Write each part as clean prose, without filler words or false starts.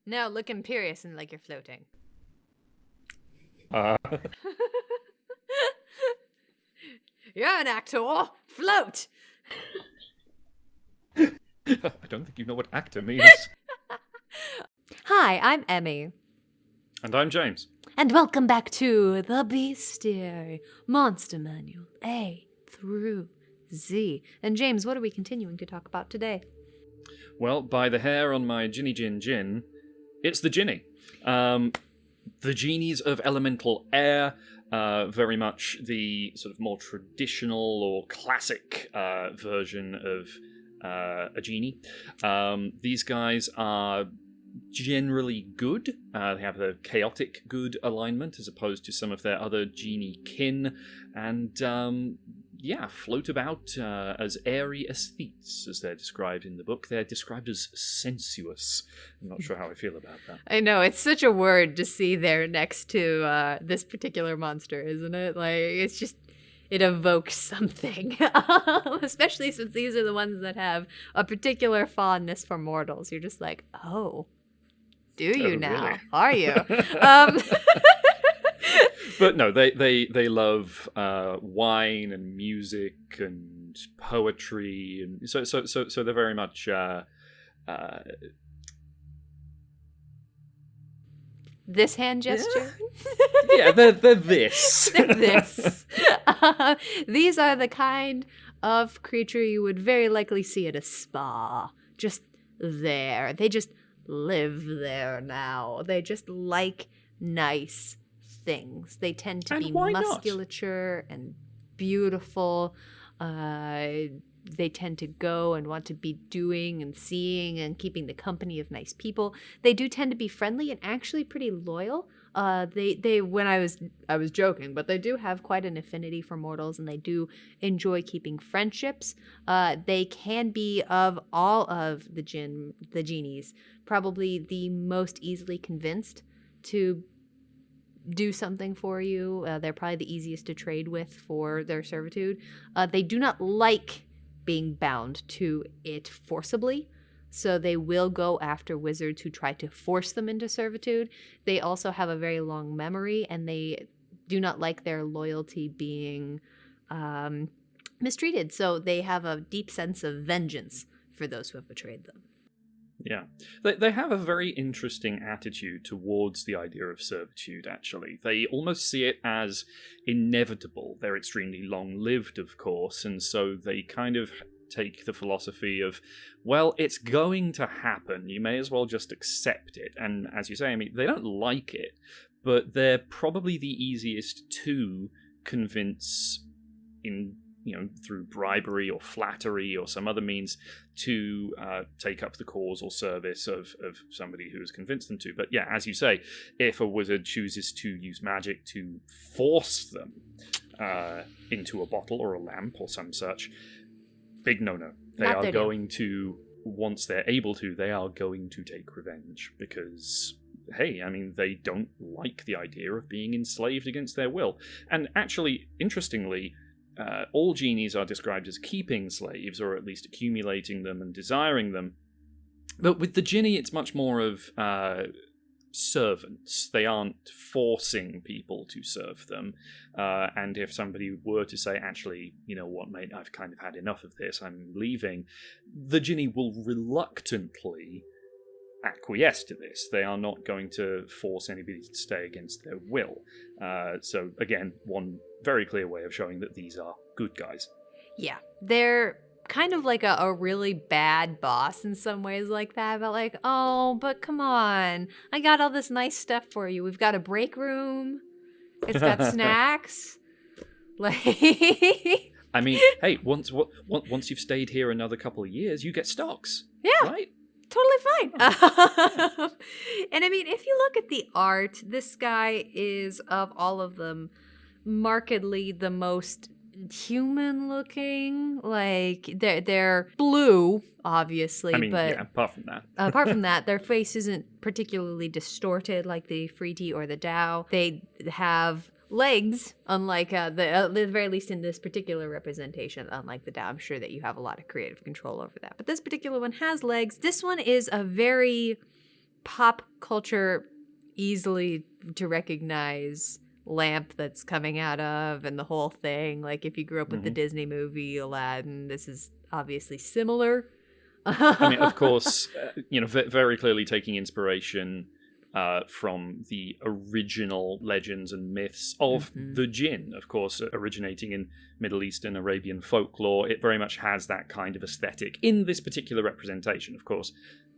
No, look imperious and like you're floating. You're an actor. Float. I don't think you know what actor means. Hi, I'm Emmy. And I'm James. And welcome back to the Bestiary Monster Manual A through Z. And James, what are we continuing to talk about today? Well, by the hair on my Djinn, it's the Genie. The Genies of elemental air, very much the sort of more traditional or classic version of a genie. These guys are generally good. They have a chaotic good alignment as opposed to some of their other genie kin, and float about as airy aesthetes, as they're described in the book. They're described as sensuous. I'm not sure how I feel about that. I know, it's such a word to see there next to this particular monster, isn't it? Like, it's just, it evokes something. Especially since these are the ones that have a particular fondness for mortals. You're just like, oh, do you now? Really? Are you? But no, they love wine and music and poetry, and so they're very much this hand gesture? yeah, they're this. They're this. These are the kind of creature you would very likely see at a spa. Just there. They just live there now. They just like nice things. They tend to And be why not? musculature and beautiful. They tend to go and want to be doing and seeing and keeping the company of nice people. They do tend to be friendly and actually pretty loyal. They when I was joking, but they do have quite an affinity for mortals, and they do enjoy keeping friendships. They can be, of all of the genies, probably the most easily convinced to do something for you. They're probably the easiest to trade with for their servitude. They do not like being bound to it forcibly, so they will go after wizards who try to force them into servitude. They also have a very long memory, and they do not like their loyalty being mistreated, so they have a deep sense of vengeance for those who have betrayed them. Yeah. They have a very interesting attitude towards the idea of servitude, actually. They almost see it as inevitable. They're extremely long-lived, of course, and so they kind of take the philosophy of, well, it's going to happen. You may as well just accept it. And as you say, I mean, they don't like it, but they're probably the easiest to convince through bribery or flattery or some other means to take up the cause or service of somebody who has convinced them to. But yeah, as you say, if a wizard chooses to use magic to force them into a bottle or a lamp or some such, big no-no. They are going to, once they're able to, they are going to take revenge because, hey, I mean, they don't like the idea of being enslaved against their will. And actually, interestingly, all genies are described as keeping slaves, or at least accumulating them and desiring them. But with the Genie, it's much more of servants. They aren't forcing people to serve them. And if somebody were to say, actually, you know what, mate, I've kind of had enough of this, I'm leaving, the Genie will reluctantly acquiesce to this. They are not going to force anybody to stay against their will. So again, one very clear way of showing that these are good guys. Yeah, they're kind of like a really bad boss in some ways like that, but like, oh, but come on, I got all this nice stuff for you. We've got a break room. It's got snacks. Like, I mean, hey, once you've stayed here another couple of years, you get stocks. Yeah. Right? Totally fine. And I mean, if you look at the art, this guy is, of all of them, markedly the most human looking. Like, they're blue, obviously. I mean, but yeah, apart from that, their face isn't particularly distorted like the Freeti or the Dao. They have legs, unlike at the very least in this particular representation, unlike the Dao. I'm sure that you have a lot of creative control over that. But this particular one has legs. This one is a very pop culture easily to recognize lamp that's coming out of and the whole thing. Like if you grew up with the Disney movie Aladdin, this is obviously similar. I mean, of course, very clearly taking inspiration from the original legends and myths of the Djinn, of course, originating in Middle Eastern Arabian folklore. It very much has that kind of aesthetic in this particular representation, of course.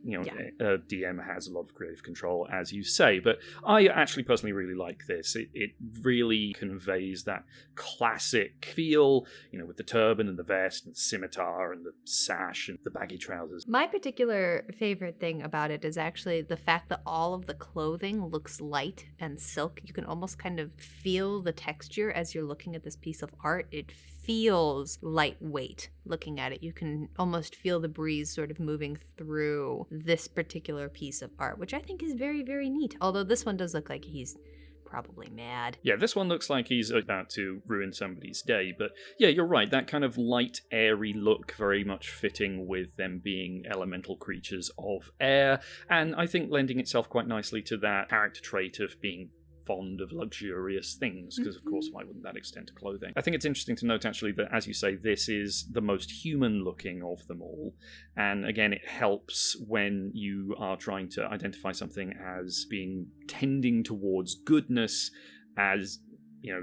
DM has a lot of creative control, as you say, but I actually personally really like this. It really conveys that classic feel, with the turban and the vest and the scimitar and the sash and the baggy trousers. My particular favorite thing about it is actually the fact that all of the clothing looks light and silk. You can almost kind of feel the texture as you're looking at this piece of art. It feels lightweight looking at it. You can almost feel the breeze sort of moving through this particular piece of art, which I think is very, very neat. Although this one does look like he's probably mad. Yeah, this one looks like he's about to ruin somebody's day, but yeah, you're right. That kind of light, airy look, very much fitting with them being elemental creatures of air, and I think lending itself quite nicely to that character trait of being fond of luxurious things, because of course why wouldn't that extend to clothing? I think it's interesting to note actually that, as you say, this is the most human looking of them all, and again it helps when you are trying to identify something as being tending towards goodness, as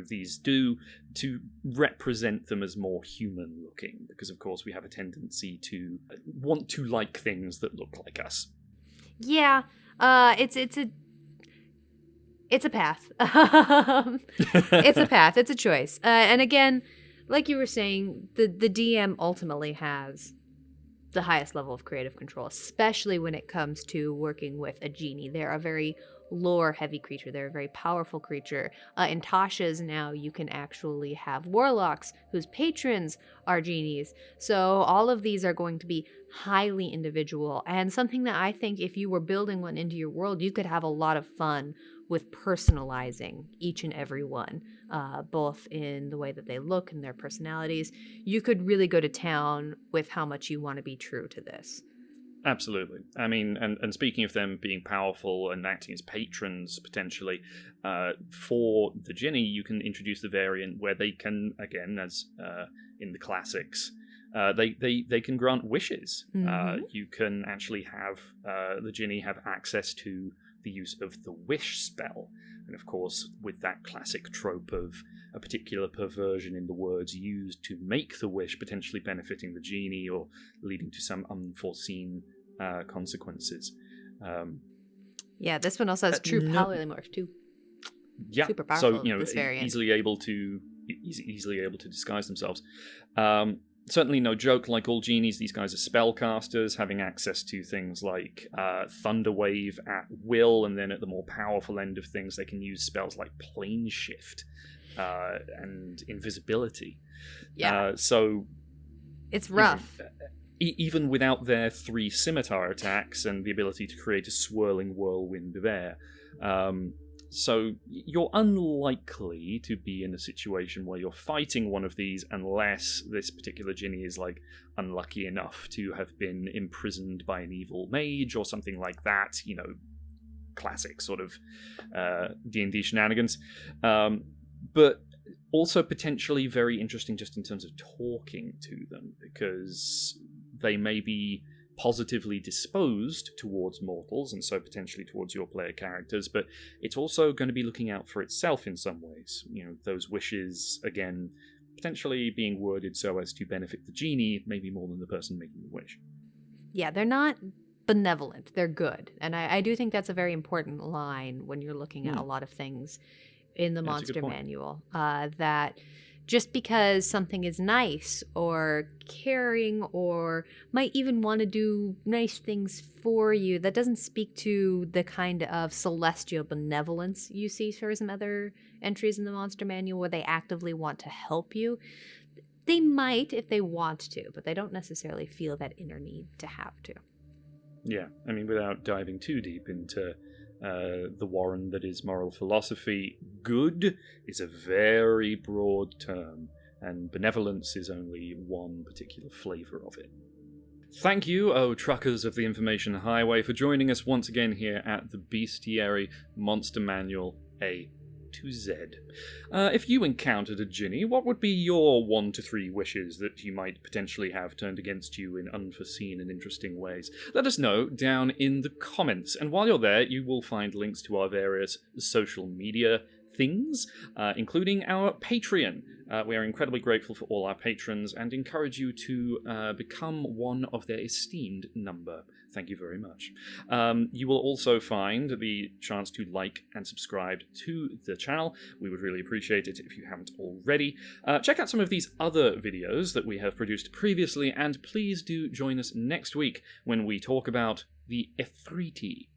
these do, to represent them as more human looking, because of course we have a tendency to want to like things that look like us. Yeah, it's a path. It's a path. It's a choice. And again, like you were saying, the DM ultimately has the highest level of creative control, especially when it comes to working with a genie. They're a very lore-heavy creature. They're a very powerful creature. In Tasha's now, you can actually have warlocks whose patrons are genies. So all of these are going to be highly individual, and something that I think if you were building one into your world, you could have a lot of fun with personalizing each and every one, both in the way that they look and their personalities. You could really go to town with how much you want to be true to this. Absolutely. I mean, and speaking of them being powerful and acting as patrons, potentially, for the Genie, you can introduce the variant where they can, again, as in the classics, they can grant wishes. You can actually have the Genie have access to the use of the wish spell. And of course, with that classic trope of a particular perversion in the words used to make the wish, potentially benefiting the genie or leading to some unforeseen consequences. Yeah, this one also has true polymorph too. Yeah, super powerful. So this variant. easily able to disguise themselves. Certainly no joke, like all genies, these guys are spellcasters, having access to things like Thunder Wave at will, and then at the more powerful end of things, they can use spells like Plane Shift and Invisibility. Yeah. So it's rough. Even without their 3 scimitar attacks and the ability to create a swirling whirlwind of air. So you're unlikely to be in a situation where you're fighting one of these unless this particular genie is unlucky enough to have been imprisoned by an evil mage or something like that. Classic sort of D&D shenanigans. But also potentially very interesting just in terms of talking to them, because they may be positively disposed towards mortals, and so potentially towards your player characters, but it's also going to be looking out for itself in some ways. Those wishes, again, potentially being worded so as to benefit the genie, maybe more than the person making the wish. Yeah, they're not benevolent, they're good. And I do think that's a very important line when you're looking at a lot of things in the Monster Manual, that just because something is nice or caring or might even want to do nice things for you, that doesn't speak to the kind of celestial benevolence you see for some other entries in the Monster Manual where they actively want to help you. They might if they want to, but they don't necessarily feel that inner need to have to. Yeah, I mean, without diving too deep into the warren that is moral philosophy, good is a very broad term, and benevolence is only one particular flavour of it. Thank you, oh truckers of the information highway, for joining us once again here at the Bestiary Monster Manual A to Z. If you encountered a Ginny, what would be your 1 to 3 wishes that you might potentially have turned against you in unforeseen and interesting ways? Let us know down in the comments, and while you're there, you will find links to our various social media things, including our Patreon. We are incredibly grateful for all our patrons and encourage you to become one of their esteemed number. Thank you very much. You will also find the chance to like and subscribe to the channel. We would really appreciate it if you haven't already. Check out some of these other videos that we have produced previously, and please do join us next week when we talk about the Efreeti.